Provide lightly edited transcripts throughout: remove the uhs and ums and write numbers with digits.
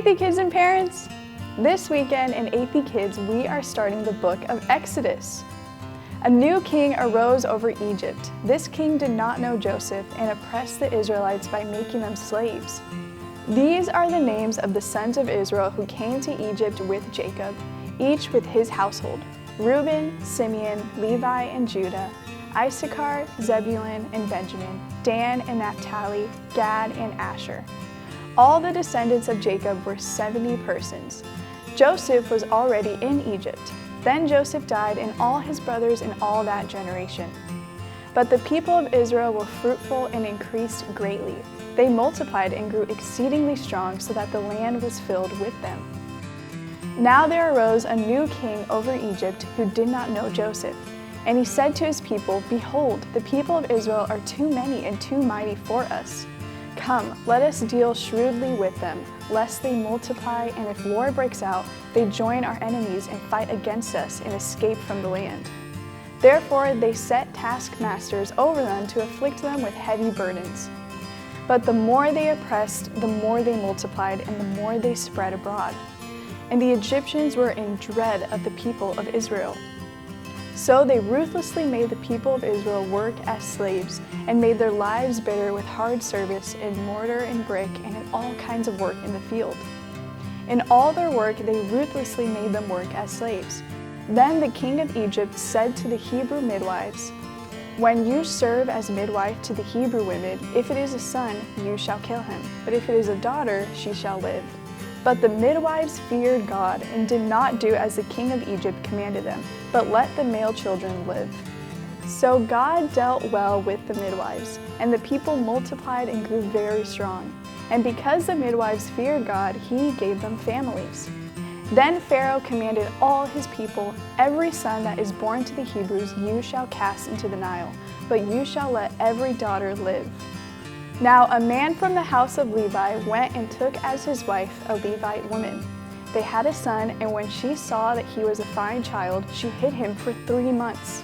Athey kids and parents! This weekend in Athey Kids, we are starting the book of Exodus. A new king arose over Egypt. This king did not know Joseph and oppressed the Israelites by making them slaves. These are the names of the sons of Israel who came to Egypt with Jacob, each with his household: Reuben, Simeon, Levi, and Judah, Issachar, Zebulun, and Benjamin, Dan and Naphtali, Gad and Asher. All the descendants of Jacob were 70 persons. Joseph was already in Egypt. Then Joseph died, and all his brothers in all that generation. But the people of Israel were fruitful and increased greatly. They multiplied and grew exceedingly strong, so that the land was filled with them. Now there arose a new king over Egypt who did not know Joseph. And he said to his people, "Behold, the people of Israel are too many and too mighty for us. Come, let us deal shrewdly with them, lest they multiply, and if war breaks out, they join our enemies and fight against us and escape from the land." Therefore they set taskmasters over them to afflict them with heavy burdens. But the more they oppressed, the more they multiplied, and the more they spread abroad. And the Egyptians were in dread of the people of Israel. So they ruthlessly made the people of Israel work as slaves, and made their lives bitter with hard service in mortar and brick and in all kinds of work in the field. In all their work they ruthlessly made them work as slaves. Then the king of Egypt said to the Hebrew midwives, "When you serve as midwife to the Hebrew women, if it is a son, you shall kill him, but if it is a daughter, she shall live." But the midwives feared God and did not do as the king of Egypt commanded them, but let the male children live. So God dealt well with the midwives, and the people multiplied and grew very strong. And because the midwives feared God, he gave them families. Then Pharaoh commanded all his people, "Every son that is born to the Hebrews you shall cast into the Nile, but you shall let every daughter live." Now a man from the house of Levi went and took as his wife a Levite woman. They had a son, and when she saw that he was a fine child, she hid him for 3 months.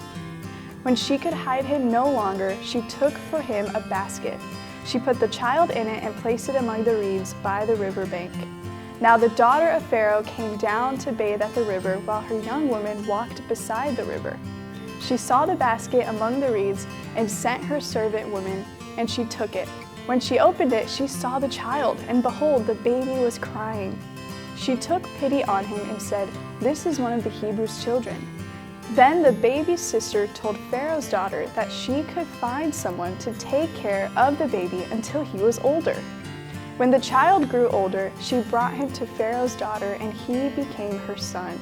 When she could hide him no longer, she took for him a basket. She put the child in it and placed it among the reeds by the river bank. Now the daughter of Pharaoh came down to bathe at the river, while her young woman walked beside the river. She saw the basket among the reeds and sent her servant woman, and she took it. When she opened it, she saw the child, and behold, the baby was crying. She took pity on him and said, "This is one of the Hebrews' children." Then the baby's sister told Pharaoh's daughter that she could find someone to take care of the baby until he was older. When the child grew older, she brought him to Pharaoh's daughter, and he became her son.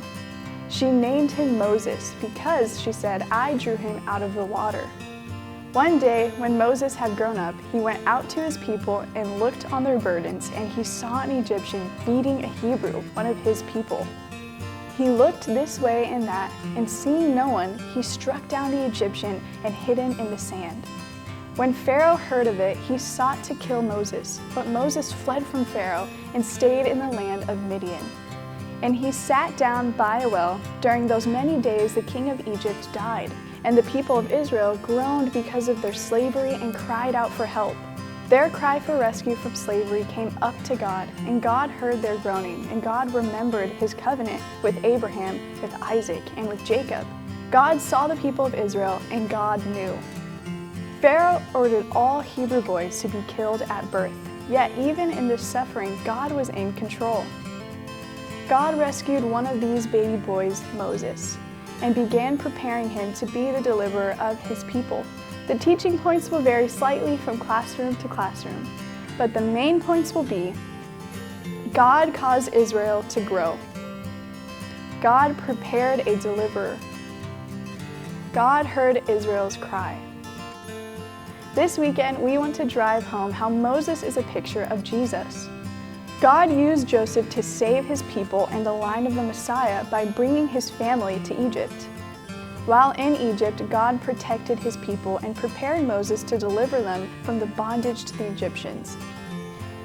She named him Moses because, she said, "I drew him out of the water." One day, when Moses had grown up, he went out to his people and looked on their burdens, and he saw an Egyptian beating a Hebrew, one of his people. He looked this way and that, and seeing no one, he struck down the Egyptian and hid him in the sand. When Pharaoh heard of it, he sought to kill Moses, but Moses fled from Pharaoh and stayed in the land of Midian. And he sat down by a well. During those many days the king of Egypt died, and the people of Israel groaned because of their slavery and cried out for help. Their cry for rescue from slavery came up to God, and God heard their groaning, and God remembered his covenant with Abraham, with Isaac, and with Jacob. God saw the people of Israel, and God knew. Pharaoh ordered all Hebrew boys to be killed at birth, yet even in this suffering, God was in control. God rescued one of these baby boys, Moses, and began preparing him to be the deliverer of his people. The teaching points will vary slightly from classroom to classroom, but the main points will be: God caused Israel to grow. God prepared a deliverer. God heard Israel's cry. This weekend, we want to drive home how Moses is a picture of Jesus. God used Joseph to save his people and the line of the Messiah by bringing his family to Egypt. While in Egypt, God protected his people and prepared Moses to deliver them from the bondage to the Egyptians.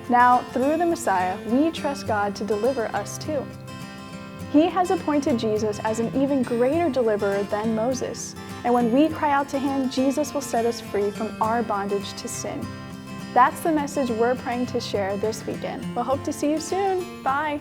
Now, through the Messiah, we trust God to deliver us too. He has appointed Jesus as an even greater deliverer than Moses, and when we cry out to him, Jesus will set us free from our bondage to sin. That's the message we're praying to share this weekend. We'll hope to see you soon. Bye.